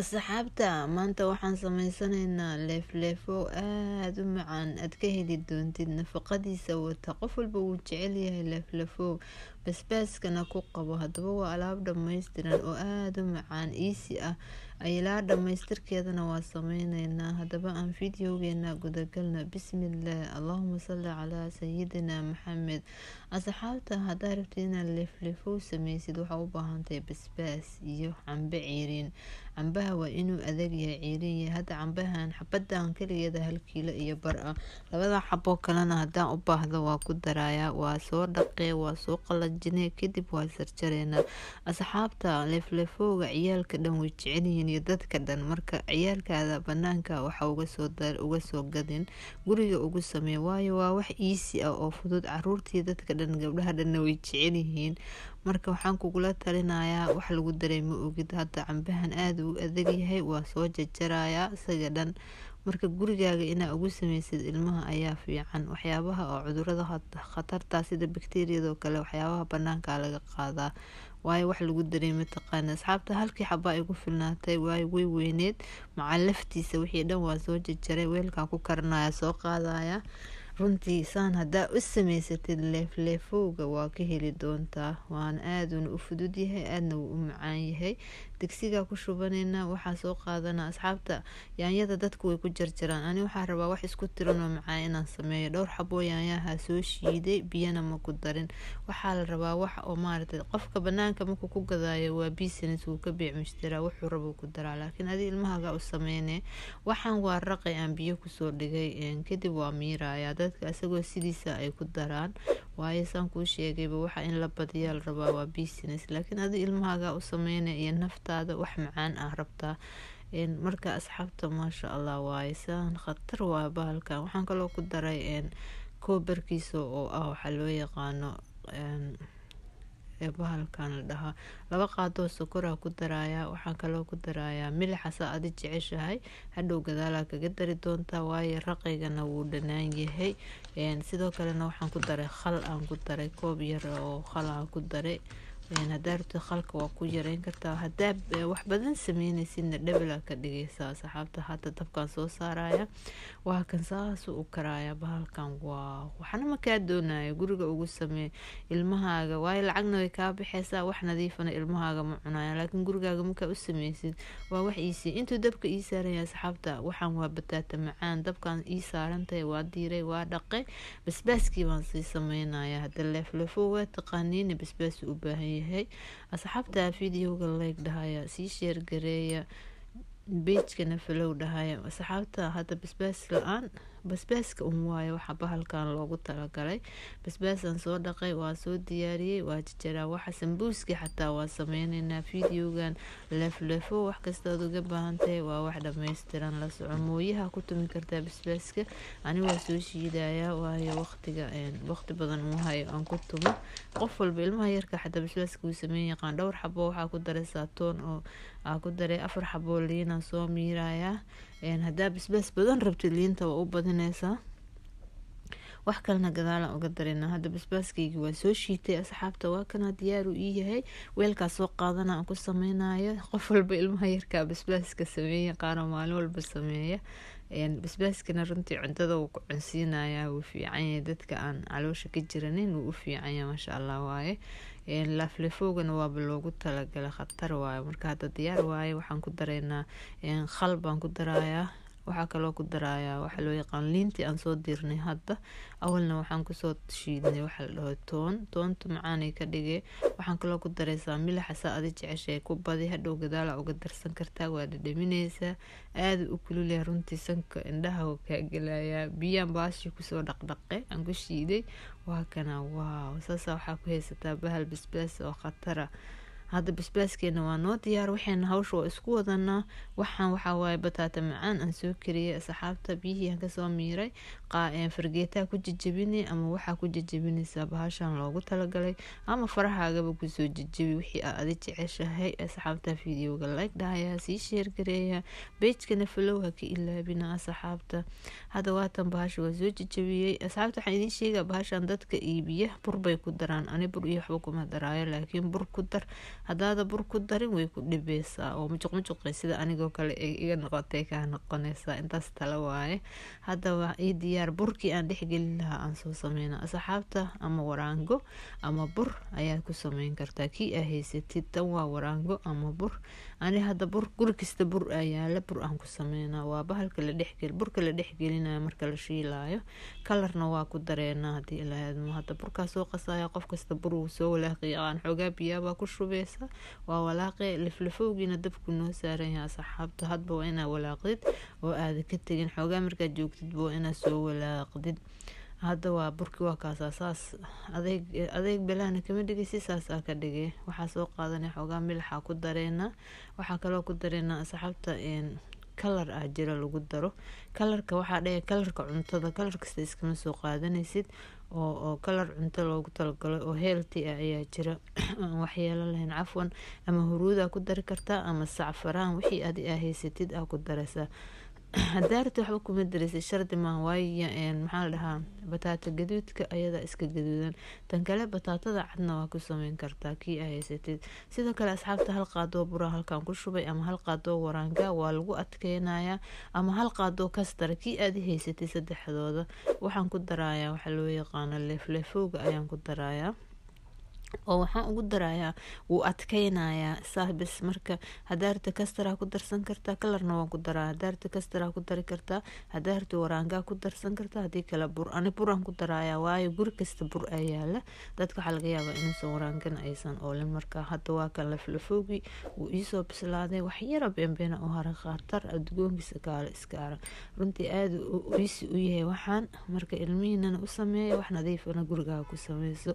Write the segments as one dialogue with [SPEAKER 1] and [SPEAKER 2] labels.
[SPEAKER 1] asxaabta maanta waxaan sameysanaynaa leefleefo aad u macaan aad ka heli doontid nafaqadiisa wata qof walba wuu jecel yahay leefleefo basbaaskana ku qabo haddaba waa alaab dhammaystiran oo aad u macaan iisi ah ilaa dhammaystirkeedana waa sameynaynaa haddaba aan fideogeena gudagalna bismillaah allahuma salli calaa sayidina maxamed asxaabta haddaa rabtid inaad leefleefo sameysid waxaa u baahantahay basbaas iyo cambe ciiriin cambaha waa inuu adag yahay ciirin yahay hadda cambahan xabadan kaligeeda 1 kiilo iyo bar ah labada xabo kalena haddaan u baahdo waa ku darayaa waa soo dhaqee waa soo qalajinee kadib waa sarjareynaa asxaabta leefleefooga ciyaalka dhan way jecel yihiin iyo dadka dhan marka ciyaalkaada banaanka waxa uga soo gadin guriga ugu samee waayo waa wax iisi ah oo fudud caruurtii dadka dhan gabdhaha dhan way jecel yihiin marka waxaan kugula talinayaa wax lagu daray ma ogid hadda cambahan aad u adag yahay waa soo jajarayaa isaga dhan marka gurigaaga inaa ugu sameysid ilmaha ayaa fiican waxyaabaha oo cudurada khatarta sida bakteeriyada oo kale waxyaabaha banaanka laga qaadaa waayo wax lagu daray mataqaan asxaabta halkii xabaa igu filnaatay waayo way weyneed maca laftiisa wixii dhan waa soo jajaray weelkaan ku karinaya soo qaadaya runtii saan haddaa u sameysatid leefleefowga waa ka heli doontaa waana aaduna u fudud yahay aadna wuu u macaan yahay digsigaa ku shubanayna waxaa soo qaadana asxaabta yaanyada dadku way ku jarjaraan ani waxaa rabaa wax isku tiran oo macaan inaan sameeyo dhowr xabo yaanyaha soo shiiday biyana ma ku darin waxaa la rabaa wax oo maaragtay qofka banaanka markuu ku gadaayo waa business wuu ka beec mushtaraa wuxuu rabo ku daraa laakiin adi ilmahaga u sameynee waxaan waa raqay aan biyo kusoo dhigay kadib waa miirayaa dadka asagoo sidiisa ay ku daraan waayo saan kuu sheegayba waxa in la badiyaa la rabaa waa business laakiin adi ilmahaga u sameynee iyo naftaada wax macaan ah rabtaa marka asxaabta maasha allah waaye saan khatar waa bahalkan waxaan kaloo ku daray koobarkiisa oo ah waxaa loo yaqaano bahalkan la dhahaa 2 qaadoo sokora ku darayaa waxaan kaloo ku darayaa milixasa adi jeceshahay hadhow gadaalaa kaga dari doontaa waayo raqaygana wuu dhanaan yahay sidoo kalena waxaan ku daray khal aan ku daray koob yar oo khal aan ku daray haddaa rabto khalka waa ku yareyn kartaa haddaa wax badan sameynaysidna dhabala ka dhigaysaa asxaabta hadda dabkaan soo saaraya waa kan saas u karaya bahalkan waa waxna ma kaa doonayo guriga ugu samee ilmahaaga waayo lacagna way kaa baxaysaa wax nadiifana ilmahaaga ma cunaya laakiin gurigaaga markaa u sameysid waa wax iisi intuu dabka ii saaraya asxaabta waxaan waa bataata macaan dabkaan ii saarantahay waa diiray waa dhaqay basbaaskii baan sii sameynaya hadda leefleefo waa taqaaniin basbaas u baahan yahay asxaabta fideoga like dhahaya sii share gareeya page-kana follow dhahaya asxaabta hadda basbaas la-aan basbaaska waayo waxa bahalkan loogu talagalay basbaasaan soo dhaqay waa soo diyaariyey waa jajaraa waxa sambuuski xataa waa sameynaynaa fideogan leefleefo wax kastaad uga baahantahay waa wax dhammaystiran la soco mooyaha ku tumi kartaa basbaaska ani waa soo shiidayaa waayo waqti badan uma hayo aan ku tumo qof walba ilmaha yarka xataa basbaaska wuu sameyn yaqaan dhowr xabo waxaa ku daray saatoon oo ku daray 4 xabo liina soo miirayaa haddaa basbaas badan rabtid liinta waa u badinaysaa wax kalena gadaalan uga darina hadda basbaaskaygi waa soo shiitay asxaabta waa kana diyaaru ii yahay weelkaa soo qaadana aan ku sameynayo qof walba ilmaha yarkaa basbaaska sameeya qaaro maalin walba sameeya basbaaskana runtii cuntada wuu ku cunsiinayaa wuu fiican yahay dadka aan caloosha ka jiranin wuu u fiican yahay maasha allah waaye leefleefowgana waaba loogu talagalay khatar waaye marka hadda diyaar waaye waxaan ku daraynaa khal baan ku darayaa waxaa kaloo ku darayaa waxa loo yaqaan liintii aan soo dirnay hadda awalna waxaan kusoo shiidnay waxa la dhaho toonta macaanay ka dhigay waxaan kaloo ku daraysaa milixasa adi jeceshay ku badi hadhow gadaala uga darsan kartaa waa dhadhaminaysaa aad u kululaya runtii sanka indhaha kaa gelayaa biyaan baashi kusoo dhaqdhaqe aan ku shiiday waa kana waaw saasa waxaa ku haysataa bahal basbaas oo khatara hadda basbaaskeena waa noo diyaar waxayna hawsha waa isku wadanaa waxaan waxaa waaye bataata macaan aan soo kariyay asxaabta biyihii aan kasoo miiray fargeetaa ku jajabinay ama waxaa ku jajabinaysaa bahashan loogu talagalay ama farahaagaba kusoo jajabi wixii aad adi jeceshahay asxaabta fideoga like dhahaya sii share gareeya page-kana follow ha ka ilaabina asxaabta hadda waatan bahasha waa soo jajabiyey asxaabta waxaan idiin sheegaa bahashan dadka iibiya bur bay ku daraan ani bur iyo waxba kuma daraayo laakiin bur ku dar haddaada bur ku darin way ku dhibeysaa oo mujuqmujuqay sida anigoo kale iga noqotay kaa noqonaysaa. Intaas tala waaye. Hadda waa ii diyaar burkii aan dhexgelin lahaa aan soo sameynaa. Asxaabta ama waraango ama bur ayaad ku sameyn kartaa kii aa haysatid. Tan waa waraango ama bur. Ani hadda bur guri kasta bur ayaa la bur aan ku sameynaa. Waa bahalka la dhexgel burka la dhexgelinayo marka la shiilaayo. Kalarna waa ku dareena haddii ilaahay hadda burkaas soo qasaya qof kasta bur uu soo walaaqiyo aan xoogaa biyo baa ku shubeysa. Waa walaaqay liflifowgiina dabku noo saaran yahay asxaabta. Hadba waa inaa walaaqdid oo aad ka tagin xoogaa markaad joogtid waa inaa soo walaaqdid. Hadda waa burki waa kaas asaas adeeg balaana kama dhigaysi saas ka dhigay. Waxaa soo qaadanay xoogaa milxa ku dareena. Waxaa kaloo ku dareena asxaabta kalar ah jira lagu daro. Kalarka waxaa dhigay kalarka cuntada. Kalar kasta iskama soo qaadanaysid oo kalar cunto loogu talagalay oo healthy ah ayaa jira. Waxyeelo lahayn cafwan ama huruuda ku dari kartaa ama sacfaraan wixii aad haysatid ku daraysaa. Hadaarta waxba kuma daraysid shardi ma waayo maxaa la dhahaa bataata gaduudka ayada iska gaduudan. Tan kale bataatada cadna waa ku sameyn kartaa kii aa haysatid. Sidoo kale asxaabta hal qaado bura halkaan ku shubay ama hal qaado waraanga waa lagu adkeynayaa ama hal qaado kastar kii aad haysatid saddexdooda. Waxaan ku darayaa waxa loo yaqaan leflefowga ayaan ku darayaa. oo waxaan ugu darayaa wuu adkeynayaa saabis marka hadaarta kastara ku darsan kartaa kalarna waan ku daraa hadaarta kastara ku dari kartaa hadaarta waraanga ku darsan kartaa hadii kala bur ani buran ku darayaa waayo guri kasta bur ayaa la dadka waxa laga yaabaa inuu waraangana aysan oolin marka hadda waa kan laflafoogi uu isoo bislaaday wax yar beenbeena oo hara khatar adgoonkiisa kaala iska arag runtii aad u yahay waxaan marka ilmihiina u sameeyo wax nadiif ah guriga ku sameeyso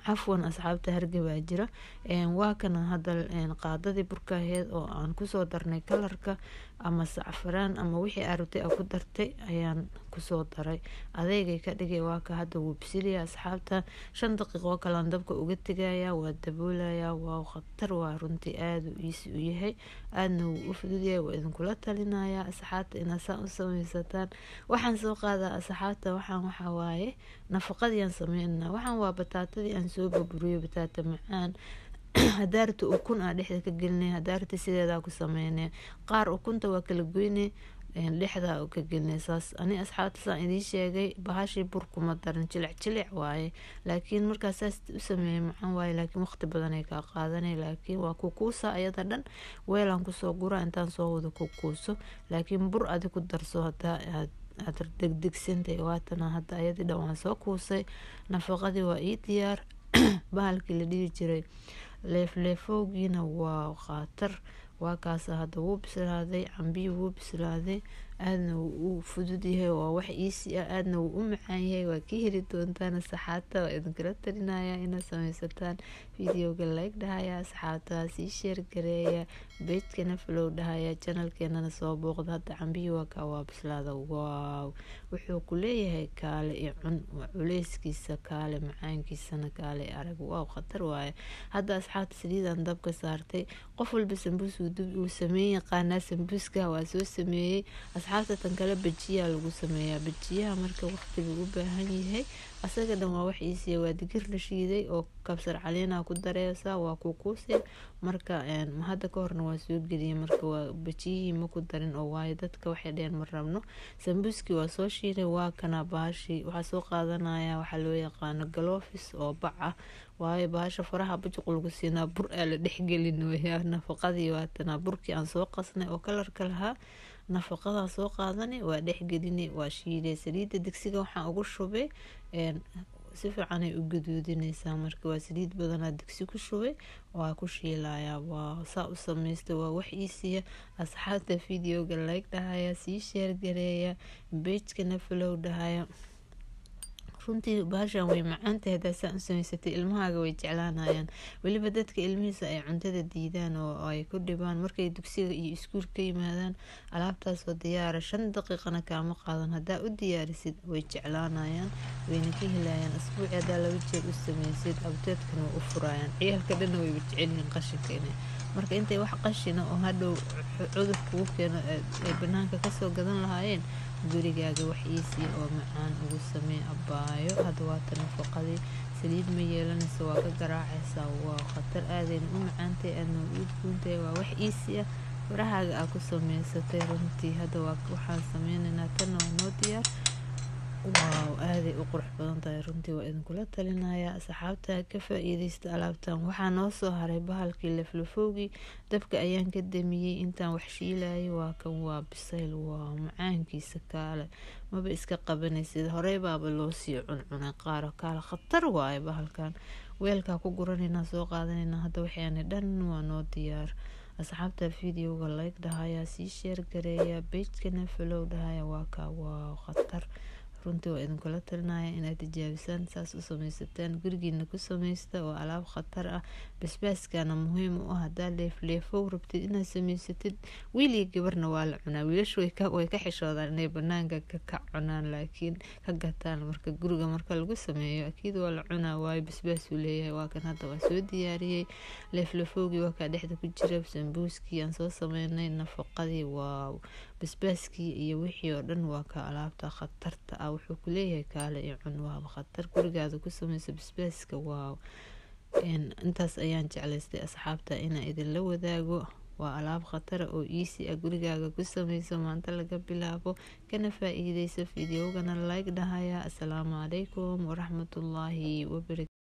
[SPEAKER 1] عفوا أصحاب تهرجبا جرا واكنا هذا قاعدة بركاهيد أو أن كسو درني كلركا أما سعفران أما وحي أروتي أو كدرتي أيان كسو دري أذيجي كدجي واكا هذا وبسيري أصحابته 5 دقيقة وكلان دبك وجدت جايا والدبولة يا وخطر ورنتي آد ويسويه أنه وفدي وإذن كلها لنا يا أصحابت إن سوي ستان وحن سوق هذا أصحابته وحن وحواي نفقد ينسمينا وحن وبتاتي أنسوب بريو بتاتا معان هدارت أكون أدحدا كجلني هدارت سيدا كسميني قار أكونت وكلجيني لحدا وكجلني ساس أنا أصحاب تساعدني شيء بهاشي بركو مدرن تلع واي لكن مركز أسمي معان واي لكن مختبرني كقاعدني لكن وكوكوسا أيضا ويلان كسو جورا أنتان صوّد كوكوسو لكن بر أدي كدرسو هدا degdeg sintay waatana hadda ayadii dhawaan soo kuusay nafaqadii waa ii diyaar bahalkii la dhihi jiray leefleefowgiina waa khatar waa kaas hadda wuu bislaaday cambiyi wuu bislaaday aadna wuu fudud yahay waa wax iisi ah aadna wuu u macaan yahay waa ka heli doontaan saxaabta waa idinkala talinaya inaad samaysataan videoga like dhahaya asxaabta sii share gareeya page-kana follow dhahaya channel-keenana soo booqda hadda cambiyi waa ka waa bislaada waaw wuxuu ku leeyahay kaale iyo cun culeyskiisa kaale macaankiisana kaale arag waaw khatar waaye hadda asxaabta saliidan dabka saartay qof walba sambuus uu sameeyay qaana sambuuska waa soo sameeyay asxaabta tan kale bajiya lagu sameeyaa bajiyaha marka waqtiga u baahan yahay asaga dhan waa wax iisi waa digir la shiiday oo kabsar caleena ku dareeysa waa kuusay marka hadda ka horna waa soo geliyay marka waa bajiyihii ma ku darin oo waayo dadka waxay dheen ma rabno sambuuski waa soo shiiday waa kana baashi waxa soo qaadanaya waxa loo yaqaan gloves oo bac ah waayo baasha faraha bajiq lagu siinaa bur la dhexgelin weeyaa nafaqadii waatana burkii aan soo qasnay oo kalarka lahaa nafaqada soo qaadani waa dhexgelini waa shiiday saliida digsiga waxaan ugu shubay si fiican ay u gaduudinaysaa marka waa saliid badan digsi ku shubay waa ku shiilaya waa saa u sameystay waa wax iisiya asxaabta videoga like dhahaya sii share gareeya page-kana follow dhahaya runtii baashan way macaan tahay hadaa saa u samaysatay ilmahaaga way jeclaanayaan weliba dadka ilmihiisa ay cuntada diidaan oo ay ku dhibaan markay dugsiga iyo iskuul ka yimaadaan alaabtaasoo diyaara 5 daqiiqana kaama qaadan hadaa u diyaarisid way jeclaanayaan wayna ka helayaan asbuuci hadaa 2 jeer u samaysid abteedkana waa u furayaan ciyaalka dhan way jecelyihiin qashinka inay marka intay wax qashina oo hadhow cudur kugu keeno ay banaanka kasoo gadan lahaayeen gurigaaga wax iisii oo macaan ugu samee abaayo. Hadda waata nafaqadii saliid ma yeelanayso, waa ka garaacaysaa, waa khatar aadayna u macaantay aadna u udgoontahay, waa wax iisii ah farahaaga aa ku samaysatay. runtii hadda waxaan sameynaynaa tan waa noo diyaar. waaw aaday u qurux badan tahay runtii, waa idinkula talinayaa asxaabta ka faa'iidaysta alaabtan. waxaa noo soo haray bahalkii laflafowgii, dabka ayaan ka damiyey intaan wax shiilayay. waa kan waa bisayl, waa macaankiisa kaale maba iska qabanaysid, horey baaba loo sii cuncunay qaaro kaale khatar waaye bahalkan. weelkaa ku guranaynaa, soo qaadanaynaa. hadda waxaani dhan waa noo diyaar. asxaabta videoga like dhahaya, sii sheer gareeya, pagekana follow dhahaya. waa kaa waa khatar runtii, waa idinkula talinaya inaad tijaabisaan, saas u samaysataan, gurigiina ku samaysta. oo alaab khatar ah. basbaaskana muhiim u ah hadaa leefleefow rabtid inaad samaysatid. wiil iyo gabarna waa la cunaa, wiilashu way ka xishoodaan inay banaanka ka cunaan, laakiin ka gataan. marka guriga marka lagu sameeyo akiid waa la cunaa, waayo basbaasuu leeyahay. waa kan hadda waa soo diyaariyey leefleefowgii, waa kaa dhexda ku jira sambuuskii aan soo sameynay, nafaqadii, waaw basbaaskii iyo wixii oo dhan. waa ka alaabta khatarta ah, wuxuu ku leeyahay kaale iyo cun, waaba khatar. gurigaada ku samaysa basbaaska, waaw. intaas ayaan jeclaystay asxaabta inaan idinla wadaago. waa alaab khatara oo easy ah, gurigaaga ku samayso maanta laga bilaabo, kana faa'iidayso. videogana like dhahaya. assalaamu calaykum waraxmatullaahi wabarakatu.